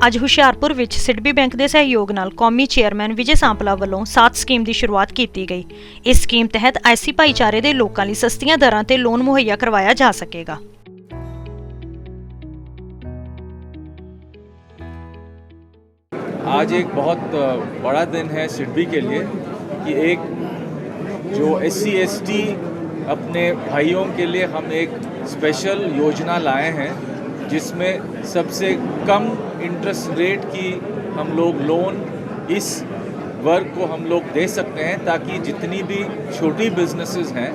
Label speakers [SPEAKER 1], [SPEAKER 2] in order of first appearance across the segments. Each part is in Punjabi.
[SPEAKER 1] ਅੱਜ ਹੁਸ਼ਿਆਰਪੁਰ ਵਿੱਚ ਸਿਡਬੀ ਬੈਂਕ ਦੇ ਸਹਿਯੋਗ ਨਾਲ ਕੌਮੀ ਚੇਅਰਮੈਨ ਵਿਜੇ ਸਾਂਪਲਾ ਵੱਲੋਂ 7 ਸਕੀਮ ਦੀ ਸ਼ੁਰੂਆਤ ਕੀਤੀ ਗਈ। ਇਸ ਸਕੀਮ ਤਹਿਤ ਐਸੀ ਭਾਈਚਾਰੇ ਦੇ ਲੋਕਾਂ ਲਈ ਸਸਤੀਆਂ ਦਰਾਂ ਤੇ ਲੋਨ ਮੁਹੱਈਆ ਕਰਵਾਇਆ ਜਾ ਸਕੇਗਾ।
[SPEAKER 2] आज एक बहुत बड़ा दिन है सिडबी के लिए कि एक जो SC/ST अपने भाइयों के लिए हम एक स्पेशल योजना लाए हैं जिसमें सबसे कम इंटरेस्ट रेट की हम लोग लोन इस वर्ग को हम लोग दे सकते हैं ताकि जितनी भी छोटी बिजनेसेस हैं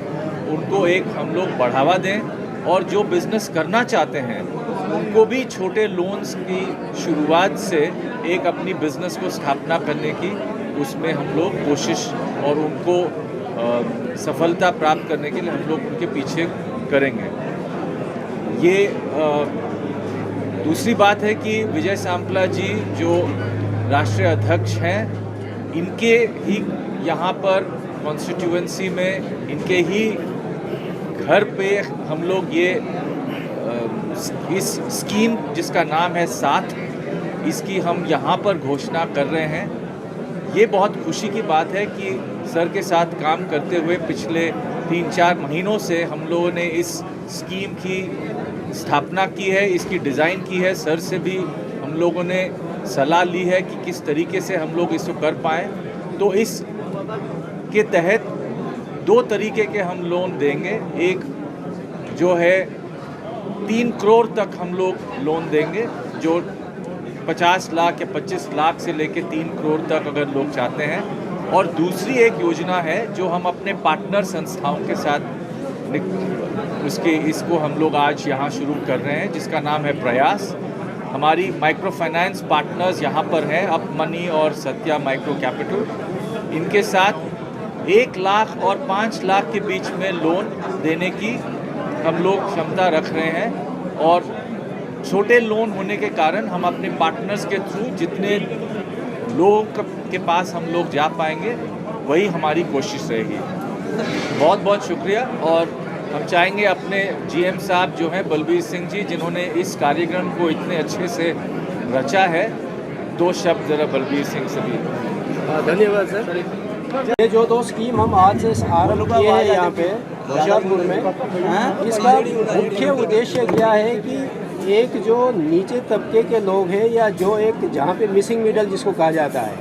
[SPEAKER 2] उनको एक हम लोग बढ़ावा दें और जो बिज़नेस करना चाहते हैं उनको भी छोटे लोन्स की शुरुआत से एक अपनी बिज़नेस को स्थापना करने की उसमें हम लोग कोशिश और उनको सफलता प्राप्त करने के लिए हम लोग उनके पीछे करेंगे। ये दूसरी बात है कि विजय सांपला जी जो राष्ट्रीय अध्यक्ष हैं, इनके ही यहाँ पर कॉन्स्टिट्यूएंसी में इनके ही घर पे हम लोग ये इस स्कीम जिसका नाम है 7, इसकी हम यहाँ पर घोषणा कर रहे हैं। ये बहुत खुशी की बात है कि सर के साथ काम करते हुए पिछले 3-4 महीनों से हम लोगों ने इस स्कीम की स्थापना की है, इसकी डिज़ाइन की है। सर से भी हम लोगों ने सलाह ली है कि किस तरीके से हम लोग इसको कर पाएँ। तो इस के तहत 2 तरीके के हम लोन देंगे। एक जो है 3 करोड़ तक हम लोग लोन देंगे, जो 50 लाख या 25 लाख से लेकर 3 करोड़ तक अगर लोग चाहते हैं। और दूसरी एक योजना है जो हम अपने पार्टनर संस्थाओं के साथ इसको हम लोग आज यहाँ शुरू कर रहे हैं, जिसका नाम है प्रयास। हमारी माइक्रो फाइनेंस पार्टनर्स यहाँ पर हैं, अप मनी और सत्या माइक्रो कैपिटल। इनके साथ 1 लाख और 5 लाख के बीच में लोन देने की हम लोग क्षमता रख रहे हैं। और छोटे लोन होने के कारण हम अपने पार्टनर्स के थ्रू जितने लोगों के पास हम लोग जा पाएंगे वही हमारी कोशिश रहेगी। बहुत बहुत शुक्रिया। और हम चाहेंगे अपने GM साहब जो हैं बलबीर सिंह जी, जिन्होंने इस कार्यक्रम को इतने अच्छे से रचा है, 2 शब्द ज़रा बलबीर सिंह से भी।
[SPEAKER 3] धन्यवाद सर। ये जो 2 स्कीम हम आज से आरंभ किए हैं यहाँ पे होशियारपुर में, इसका मुख्य उद्देश्य क्या है कि एक जो नीचे तबके के लोग हैं या जो एक जहाँ पे मिसिंग मिडल जिसको कहा जाता है,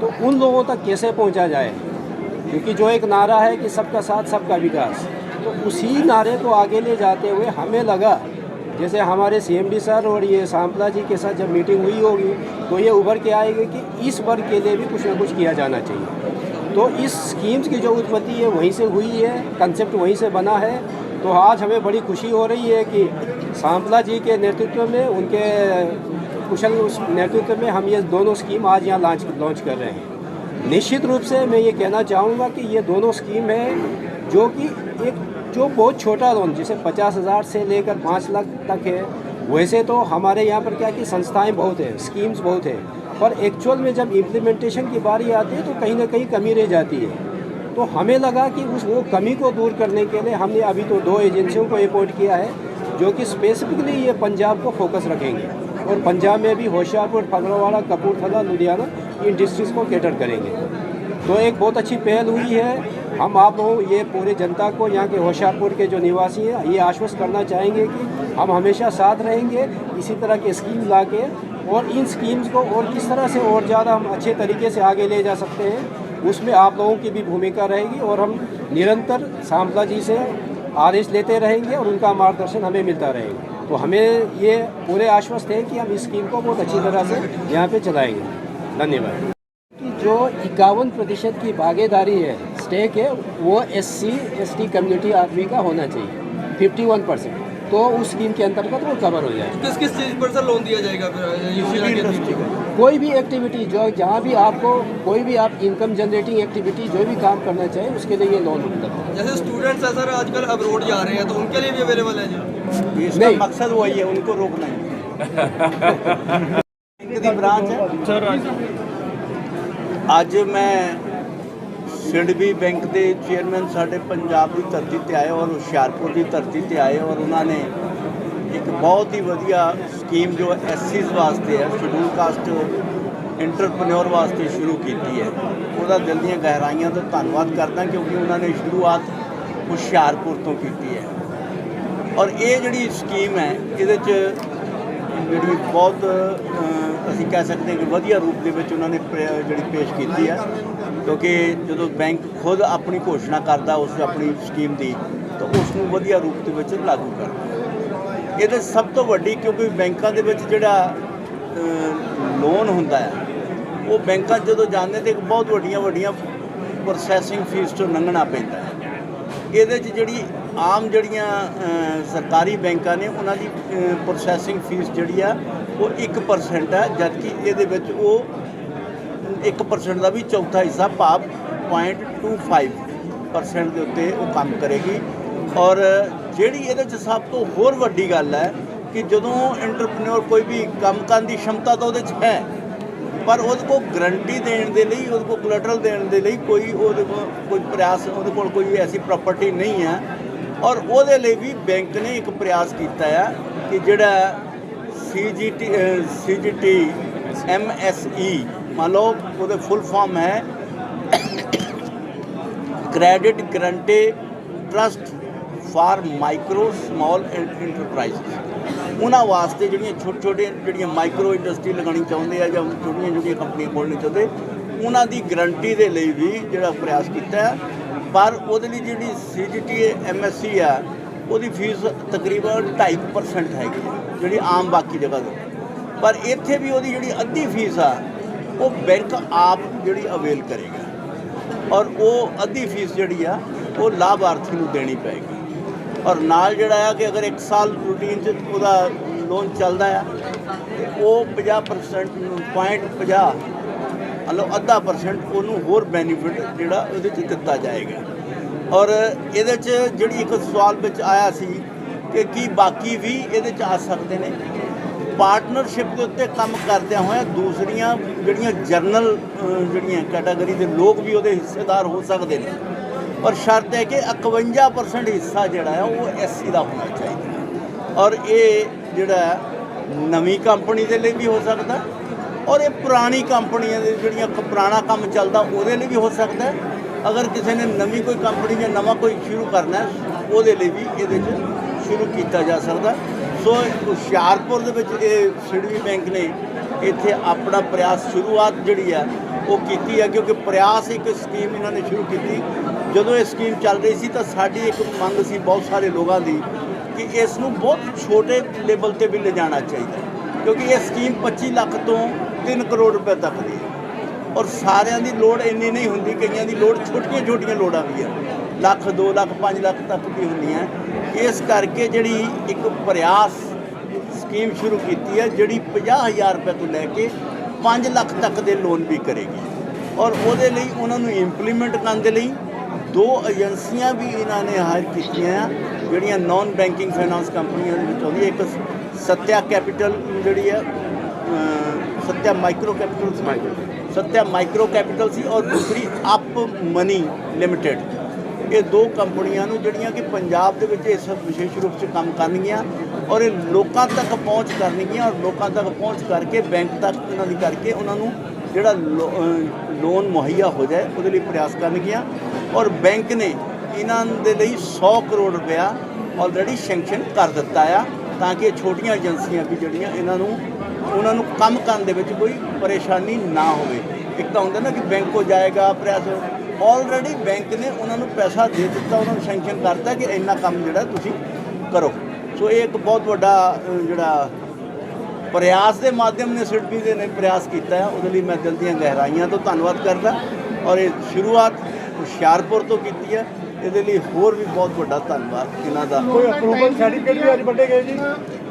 [SPEAKER 3] तो उन लोगों तक कैसे पहुँचा जाए। क्योंकि जो एक नारा है कि सबका साथ सबका विकास, तो उसी नारे को आगे ले जाते हुए हमें लगा जैसे हमारे CMD सर और ये सांपला जी के साथ जब मीटिंग हुई होगी तो ये उभर के आएगी कि इस वर्ग के लिए भी कुछ ना कुछ किया जाना चाहिए। तो इस स्कीम्स की जो उत्पत्ति है वहीं से हुई है, कंसेप्ट वहीं से बना है। तो आज हमें बड़ी खुशी हो रही है कि सांपला जी के नेतृत्व में, उनके कुशल नेतृत्व में हम ये दोनों स्कीम आज यहाँ लॉन्च कर रहे हैं। निश्चित रूप से मैं ये कहना चाहूँगा कि ये दोनों स्कीम है जो कि एक जो बहुत छोटा लोन जिसे 50,000 से लेकर 5 लाख तक है। वैसे तो हमारे यहाँ पर क्या कि संस्थाएं बहुत है, स्कीम्स बहुत है, पर एक्चुअल में जब इम्प्लीमेंटेशन की बारी आती है तो कहीं ना कहीं कमी रह जाती है। तो हमें लगा कि वो कमी को दूर करने के लिए हमने अभी तो 2 एजेंसियों को अपॉइंट किया है जो कि स्पेसिफिकली ये पंजाब को फोकस रखेंगे और पंजाब में भी होशियारपुर, फगवाड़ा, कपूरथला, लुधियाना इन डिस्ट्रिक्ट को कैटर करेंगे। तो एक बहुत अच्छी पहल हुई है। हम आप लोगों ये पूरे जनता को, यहाँ के होशियारपुर के जो निवासी हैं, ये आश्वस्त करना चाहेंगे कि हम हमेशा साथ रहेंगे इसी तरह के स्कीम ला के, और इन स्कीम्स को और किस तरह से और ज़्यादा हम अच्छे तरीके से आगे ले जा सकते हैं उसमें आप लोगों की भी भूमिका रहेगी। और हम निरंतर सांपला जी से आदेश लेते रहेंगे और उनका मार्गदर्शन हमें मिलता रहेगा। तो हमें ये पूरे आश्वस्त है कि हम इस स्कीम को बहुत अच्छी तरह से यहाँ पे चलाएँगे। धन्यवाद। कि जो 51% की भागीदारी है, स्टेक है, वो SC/ST कम्युनिटी आदमी का होना चाहिए 51%, तो उस स्कीम के अंतर्गत वो कवर हो जाए।
[SPEAKER 4] किस किस चीज़ पर सर लोन दिया जाएगा फिर?
[SPEAKER 3] कोई भी एक्टिविटी जो जहाँ भी आपको कोई भी आप इनकम जनरेटिंग एक्टिविटी जो भी काम करना चाहें उसके लिए ये लोन उपलब्ध है।
[SPEAKER 4] जैसे स्टूडेंट्स है सर आजकल अब्रोड जा रहे हैं तो उनके लिए भी अवेलेबल है जी?
[SPEAKER 5] इसका मकसद वही है, उनको रोकना है। ब्रांच है सर। ਅੱਜ मैं सिडबी बैंक के चेयरमैन साढ़े पंजाब की धरती पर आए और हुशियारपुर की धरती पर आए और उन्होंने ਇੱਕ ਬਹੁਤ ਹੀ ਵਧੀਆ ਸਕੀਮ ਜੋ ਐਸਸੀਜ਼ ਵਾਸਤੇ ਹੈ, ਸ਼ਡਿਊਲ ਕਾਸਟ ਇੰਟਰਪ੍ਰੀਨਿਓਰ ਵਾਸਤੇ ਸ਼ੁਰੂ ਕੀਤੀ ਹੈ। ਉਹਦਾ ਦਿਲ ਦੀਆਂ ਗਹਿਰਾਈਆਂ ਤੋਂ ਧੰਨਵਾਦ ਕਰਦਾ, ਕਿਉਂਕਿ ਉਹਨਾਂ ਨੇ ਸ਼ੁਰੂਆਤ ਹੁਸ਼ਿਆਰਪੁਰ ਤੋਂ ਕੀਤੀ ਹੈ। ਔਰ ਇਹ ਜਿਹੜੀ ਸਕੀਮ ਹੈ, ਇਹਦੇ 'ਚ ਜਿਹੜੀ ਬਹੁਤ ਅਸੀਂ ਕਹਿ ਸਕਦੇ ਹਾਂ ਕਿ ਵਧੀਆ ਰੂਪ ਦੇ ਵਿੱਚ ਉਹਨਾਂ ਨੇ ਜਿਹੜੀ ਪੇਸ਼ ਕੀਤੀ ਹੈ, ਕਿਉਂਕਿ ਜਦੋਂ ਬੈਂਕ ਖੁਦ ਆਪਣੀ ਘੋਸ਼ਣਾ ਕਰਦਾ ਉਸ ਆਪਣੀ ਸਕੀਮ ਦੀ, ਤਾਂ ਉਸ ਨੂੰ ਵਧੀਆ ਰੂਪ ਦੇ ਵਿੱਚ ਲਾਗੂ ਕਰਦਾ। ਇਹਦੇ ਸਭ ਤੋਂ ਵੱਡੀ, ਕਿਉਂਕਿ ਬੈਂਕਾਂ ਦੇ ਵਿੱਚ ਜਿਹੜਾ ਲੋਨ ਹੁੰਦਾ ਹੈ, ਉਹ ਬੈਂਕਾਂ ਜਦੋਂ ਜਾਂਦੇ ਤਾਂ ਇੱਕ ਬਹੁਤ ਵੱਡੀਆਂ ਪ੍ਰੋਸੈਸਿੰਗ ਫੀਸ ਤੋਂ ਲੰਘਣਾ ਪੈਂਦਾ ਹੈ। ਇਹਦੇ 'ਚ ਜਿਹੜੀ ਆਮ ਜਿਹੜੀਆਂ ਸਰਕਾਰੀ ਬੈਂਕਾਂ ਨੇ, ਉਹਨਾਂ ਦੀ ਪ੍ਰੋਸੈਸਿੰਗ ਫੀਸ ਜਿਹੜੀ ਆ ਉਹ 1% ਹੈ, ਜਦਕਿ ਇਹਦੇ ਵਿੱਚ ਉਹ 1% ਦਾ ਵੀ ਚੌਥਾ ਹਿੱਸਾ, ਭਾਵ 0.25% ਦੇ ਉੱਤੇ ਉਹ ਕੰਮ ਕਰੇਗੀ। ਔਰ ਜਿਹੜੀ ਇਹਦੇ 'ਚ ਸਭ ਤੋਂ ਹੋਰ ਵੱਡੀ ਗੱਲ ਹੈ ਕਿ ਜਦੋਂ ਇੰਟਰਪ੍ਰੀਨਿਓਰ ਕੋਈ ਵੀ ਕੰਮ ਕਰਨ ਦੀ ਸ਼ਮਤਾ ਤਾਂ ਉਹਦੇ 'ਚ ਹੈ, ਪਰ ਉਹਦੇ ਕੋਲ ਗਰੰਟੀ ਦੇਣ ਦੇ ਲਈ, ਉਹਦੇ ਕੋਲ ਕੋਲੈਟਰਲ ਦੇਣ ਦੇ ਲਈ ਕੋਈ ਪ੍ਰयास, ਉਹਦੇ ਕੋਲ ਕੋਈ ਐਸੀ ਪ੍ਰਾਪਰਟੀ ਨਹੀਂ ਹੈ। ਔਰ ਉਹਦੇ ਲਈ ਵੀ ਬੈਂਕ ਨੇ ਇੱਕ ਪ੍ਰयास ਕੀਤਾ ਹੈ ਕਿ ਜਿਹੜਾ CGT MSE, ਮੰਨ ਲਓ ਉਹਦੇ ਫੁੱਲ ਫਾਰਮ ਹੈ credit guarantee trust for micro small enterprises, ਉਹਨਾਂ ਵਾਸਤੇ ਜਿਹੜੀਆਂ ਜਿਹੜੀਆਂ ਮਾਈਕਰੋ ਇੰਡਸਟਰੀ ਲਗਾਉਣੀ ਚਾਹੁੰਦੇ ਆ ਜਾਂ ਛੋਟੀਆਂ ਕੰਪਨੀਆਂ ਖੋਲ੍ਹਣੀ ਚਾਹੁੰਦੇ, ਉਹਨਾਂ ਦੀ ਗਰੰਟੀ ਦੇ ਲਈ ਵੀ ਜਿਹੜਾ ਪ੍ਰयास ਕੀਤਾ ਹੈ। ਪਰ ਉਹਦੇ ਲਈ ਜਿਹੜੀ CGT MSE ਆ, ਉਹਦੀ ਫੀਸ ਤਕਰੀਬਨ 2.5% ਹੈਗੀ, ਜਿਹੜੀ ਆਮ ਬਾਕੀ ਜਗ੍ਹਾ ਤੋਂ। ਪਰ ਇੱਥੇ ਵੀ ਉਹਦੀ ਜਿਹੜੀ ਅੱਧੀ ਫੀਸ ਆ, ਉਹ ਬੈਂਕ ਆਪ ਜਿਹੜੀ ਅਵੇਲ ਕਰੇਗਾ, ਔਰ ਉਹ ਅੱਧੀ ਫੀਸ ਜਿਹੜੀ ਆ ਉਹ ਲਾਭਾਰਥੀ ਨੂੰ ਦੇਣੀ ਪਏਗੀ। ਔਰ ਨਾਲ ਜਿਹੜਾ ਆ ਕਿ ਅਗਰ 1 ਸਾਲ ਰੂਟੀਨ 'ਚ ਉਹਦਾ ਲੋਨ ਚੱਲਦਾ ਆ, ਉਹ 50% 0.50 ਮਤਲਬ ਅੱਧਾ % ਉਹਨੂੰ ਹੋਰ ਬੈਨੀਫਿਟ ਜਿਹੜਾ ਉਹਦੇ 'ਚ ਦਿੱਤਾ ਜਾਏਗਾ। ਔਰ ਇਹਦੇ 'ਚ ਜਿਹੜੀ ਇੱਕ ਸਵਾਲ ਵਿੱਚ ਆਇਆ ਸੀ ਕਿ ਕੀ ਬਾਕੀ ਵੀ ਇਹਦੇ 'ਚ ਆ ਸਕਦੇ ਨੇ, ਪਾਰਟਨਰਸ਼ਿਪ ਦੇ ਉੱਤੇ ਕੰਮ ਕਰਦਿਆਂ ਹੋਇਆ ਦੂਸਰੀਆਂ ਜਿਹੜੀਆਂ ਜਰਨਲ ਜਿਹੜੀਆਂ ਕੈਟਾਗਰੀ ਦੇ ਲੋਕ ਵੀ ਉਹਦੇ ਹਿੱਸੇਦਾਰ ਹੋ ਸਕਦੇ ਨੇ, ਪਰ ਸ਼ਰਤ ਹੈ ਕਿ 51% ਹਿੱਸਾ ਜਿਹੜਾ ਹੈ ਉਹ SC ਦਾ ਹੋਣਾ ਚਾਹੀਦਾ। ਔਰ ਇਹ ਜਿਹੜਾ ਨਵੀਂ ਕੰਪਨੀ ਦੇ ਲਈ ਵੀ ਹੋ ਸਕਦਾ, ਔਰ ਇਹ ਪੁਰਾਣੀ ਕੰਪਨੀਆਂ ਦੇ ਜਿਹੜੀਆਂ ਪੁਰਾਣਾ ਕੰਮ ਚੱਲਦਾ ਉਹਦੇ ਲਈ ਵੀ ਹੋ ਸਕਦਾ। ਅਗਰ ਕਿਸੇ ਨੇ ਨਵੀਂ ਕੋਈ ਕੰਪਨੀ ਜਾਂ ਨਵਾਂ ਕੋਈ ਸ਼ੁਰੂ ਕਰਨਾ, ਉਹਦੇ ਲਈ ਵੀ ਇਹਦੇ 'ਚ ਸ਼ੁਰੂ ਕੀਤਾ ਜਾ ਸਕਦਾ। ਸੋ ਹੁਸ਼ਿਆਰਪੁਰ ਦੇ ਵਿੱਚ ਇਹ ਸਿਡਬੀ ਬੈਂਕ ਨੇ ਇੱਥੇ ਆਪਣਾ ਪ੍ਰयास ਸ਼ੁਰੂਆਤ ਜਿਹੜੀ ਆ ਉਹ ਕੀਤੀ ਹੈ, ਕਿਉਂਕਿ ਪ੍ਰयास ਇੱਕ ਸਕੀਮ ਇਹਨਾਂ ਨੇ ਸ਼ੁਰੂ ਕੀਤੀ। ਜਦੋਂ ਇਹ ਸਕੀਮ ਚੱਲ ਰਹੀ ਸੀ ਤਾਂ ਸਾਡੀ ਇੱਕ ਮੰਗ ਸੀ ਬਹੁਤ ਸਾਰੇ ਲੋਕਾਂ ਦੀ ਕਿ ਇਸ ਨੂੰ ਬਹੁਤ ਛੋਟੇ ਲੈਵਲ 'ਤੇ ਵੀ ਲਿਜਾਣਾ ਚਾਹੀਦਾ, ਕਿਉਂਕਿ ਇਹ ਸਕੀਮ 25 ਲੱਖ ਤੋਂ 3 ਕਰੋੜ ਰੁਪਏ ਤੱਕ ਦੀ ਹੈ। ਔਰ ਸਾਰਿਆਂ ਦੀ ਲੋੜ ਇੰਨੀ ਨਹੀਂ ਹੁੰਦੀ, ਕਈਆਂ ਦੀ ਲੋੜ ਛੋਟੀਆਂ ਲੋੜਾਂ ਵੀ ਆ, ਲੱਖ 2 ਲੱਖ 5 ਲੱਖ ਤੱਕ ਵੀ ਹੁੰਦੀਆਂ। ਇਸ ਕਰਕੇ ਜਿਹੜੀ ਇੱਕ ਪ੍ਰयास ਸਕੀਮ ਸ਼ੁਰੂ ਕੀਤੀ ਹੈ, ਜਿਹੜੀ 50,000 ਰੁਪਏ ਤੋਂ ਲੈ ਕੇ 5 ਲੱਖ ਤੱਕ ਦੇ ਲੋਨ ਵੀ ਕਰੇਗੀ। ਔਰ ਉਹਦੇ ਲਈ ਉਹਨਾਂ ਨੂੰ ਇੰਪਲੀਮੈਂਟ ਕਰਨ ਦੇ ਲਈ 2 ਏਜੰਸੀਆਂ ਵੀ ਇਹਨਾਂ ਨੇ ਹਾਇਰ ਕੀਤੀਆਂ, ਜਿਹੜੀਆਂ ਨਾਨ ਬੈਂਕਿੰਗ ਫਾਈਨਾਂਸ ਕੰਪਨੀਆਂ ਦੇ ਵਿੱਚ ਆਉਂਦੀ। ਇੱਕ ਸੱਤਿਆ ਕੈਪੀਟਲ ਜਿਹੜੀ ਹੈ, ਸੱਤਿਆ ਮਾਈਕਰੋ ਕੈਪੀਟਲ ਸੀ, ਔਰ ਦੂਸਰੀ ਅਪ ਮਨੀ ਲਿਮਟਿਡ। ਇਹ 2 ਕੰਪਨੀਆਂ ਨੂੰ ਜਿਹੜੀਆਂ ਕਿ ਪੰਜਾਬ ਦੇ ਵਿੱਚ ਇਸ ਵਿਸ਼ੇਸ਼ ਰੂਪ 'ਚ ਕੰਮ ਕਰਨਗੀਆਂ, ਔਰ ਇਹ ਲੋਕਾਂ ਤੱਕ ਪਹੁੰਚ ਕਰਨਗੀਆਂ, ਔਰ ਲੋਕਾਂ ਤੱਕ ਪਹੁੰਚ ਕਰਕੇ ਬੈਂਕ ਤੱਕ ਇਹਨਾਂ ਦੀ ਕਰਕੇ ਉਹਨਾਂ ਨੂੰ ਜਿਹੜਾ ਲੋਨ ਮੁਹੱਈਆ ਹੋ ਜਾਏ ਉਹਦੇ ਲਈ ਪ੍ਰयास ਕਰਨਗੀਆਂ। ਔਰ ਬੈਂਕ ਨੇ ਇਹਨਾਂ ਦੇ ਲਈ 100 ਕਰੋੜ ਰੁਪਇਆ ਆਲਰੇਡੀ ਸੈਂਕਸ਼ਨ ਕਰ ਦਿੱਤਾ ਆ, ਤਾਂ ਕਿ ਛੋਟੀਆਂ ਏਜੰਸੀਆਂ ਵੀ ਜਿਹੜੀਆਂ ਉਹਨਾਂ ਨੂੰ ਕੰਮ ਕਰਨ ਦੇ ਵਿੱਚ ਕੋਈ ਪਰੇਸ਼ਾਨੀ ਨਾ ਹੋਵੇ। ਇੱਕ ਤਾਂ ਹੁੰਦਾ ਨਾ ਕਿ ਬੈਂਕ ਕੋ ਜਾਏਗਾ ਪ੍ਰयास, ਆਲਰੇਡੀ ਬੈਂਕ ਨੇ ਉਹਨਾਂ ਨੂੰ ਪੈਸਾ ਦੇ ਦਿੱਤਾ, ਉਹਨਾਂ ਨੂੰ ਸੈਂਕਸ਼ਨ ਕਰਤਾ ਕਿ ਇੰਨਾ ਕੰਮ ਜਿਹੜਾ ਤੁਸੀਂ ਕਰੋ। ਸੋ ਇਹ ਇੱਕ ਬਹੁਤ ਵੱਡਾ ਜਿਹੜਾ ਪ੍ਰयास ਦੇ ਮਾਧਿਅਮ ਨੇ ਸਿਡਬੀ ਦੇ ਨੇ ਪ੍ਰयास ਕੀਤਾ ਹੈ, ਉਹਦੇ ਲਈ ਮੈਂ ਦਿਲ ਦੀਆਂ ਗਹਿਰਾਈਆਂ ਤੋਂ ਧੰਨਵਾਦ ਕਰਦਾ। ਔਰ ਇਹ ਸ਼ੁਰੂਆਤ ਹੁਸ਼ਿਆਰਪੁਰ ਤੋਂ ਕੀਤੀ ਹੈ, ਇਹਦੇ ਲਈ ਹੋਰ ਵੀ ਬਹੁਤ ਵੱਡਾ ਧੰਨਵਾਦ ਇਹਨਾਂ ਦਾ।
[SPEAKER 6] ਕੋਈ ਅਪਰੂਵਲ ਸਰਟੀਫਿਕੇਟ ਵੀ ਅੱਜ ਵੰਡੇ ਗਏ ਜੀ?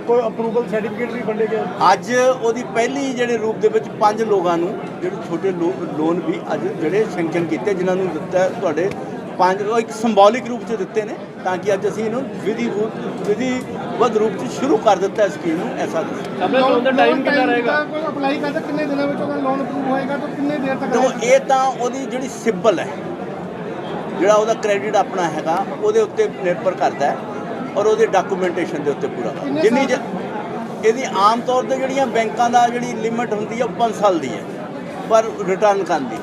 [SPEAKER 6] ਕੋਈ ਅਪਰੂਵਲ ਸਰਟੀਫਿਕੇਟ ਵੀ ਵੰਡੇ ਗਏ?
[SPEAKER 5] ਅੱਜ ਉਹਦੀ ਪਹਿਲੀ ਜਿਹੜੇ ਰੂਪ ਦੇ ਵਿੱਚ 5 ਲੋਕਾਂ ਨੂੰ ਜਿਹੜੇ ਛੋਟੇ ਲੋਨ ਵੀ ਅੱਜ ਜਿਹੜੇ ਸੈਂਕਸ਼ਨ ਕੀਤੇ, ਜਿਨ੍ਹਾਂ ਨੂੰ ਦਿੱਤਾ ਤੁਹਾਡੇ 5 ਇੱਕ ਸਿੰਬੋਲਿਕ ਰੂਪ 'ਚ ਦਿੱਤੇ ਨੇ, ਤਾਂ ਕਿ ਅੱਜ ਅਸੀਂ ਇਹਨੂੰ ਵਿਧੀਵਤ ਰੂਪ 'ਚ ਸ਼ੁਰੂ ਕਰ ਦਿੱਤਾ ਇਸ ਸਕੀਮ ਨੂੰ। ਐਸਾ
[SPEAKER 6] ਲੋਨ ਦਾ ਟਾਈਮ ਕਿੰਨਾ ਰਹੇਗਾ? ਕੋਈ ਅਪਲਾਈ ਕਰਦਾ ਕਿੰਨੇ ਦਿਨਾਂ ਵਿੱਚ ਉਹਦਾ ਲੋਨ ਅਪਰੂਵ ਹੋਏਗਾ ਤਾਂ ਕਿੰਨੇ ਦੇਰ ਤੱਕ?
[SPEAKER 5] ਦੇਖੋ, ਇਹ ਤਾਂ ਉਹਦੀ ਜਿਹੜੀ ਸਿਬਲ ਹੈ, ਜਿਹੜਾ ਉਹਦਾ ਕ੍ਰੈਡਿਟ ਆਪਣਾ ਹੈਗਾ, ਉਹਦੇ ਉੱਤੇ ਨਿਰਭਰ ਕਰਦਾ ਹੈ। ਔਰ ਉਹਦੇ ਡਾਕੂਮੈਂਟੇਸ਼ਨ ਦੇ ਉੱਤੇ ਪੂਰਾ ਜਿੰਨੀ ਇਹਦੀ ਆਮ ਤੌਰ ਤੇ ਜਿਹੜੀਆਂ ਬੈਂਕਾਂ ਦਾ ਜਿਹੜੀ ਲਿਮਿਟ ਹੁੰਦੀ ਹੈ ਉਹ 5 ਸਾਲ ਦੀ ਹੈ, ਪਰ ਰਿਟਰਨ ਕਰਨ ਦੀ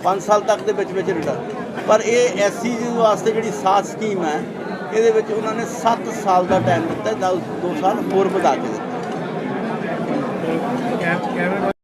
[SPEAKER 5] 5 ਸਾਲ ਤੱਕ ਦੇ ਵਿੱਚ ਰਿਟਰਨ। ਪਰ ਇਹ ਐਸਸੀ ਵਾਸਤੇ ਜਿਹੜੀ ਸਾਥ ਸਕੀਮ ਹੈ ਇਹਦੇ ਵਿੱਚ ਉਹਨਾਂ ਨੇ 7 ਸਾਲ ਦਾ ਟਾਈਮ ਦਿੱਤਾ, 2 ਸਾਲ ਹੋਰ ਵਧਾ ਕੇ ਦਿੱਤਾ।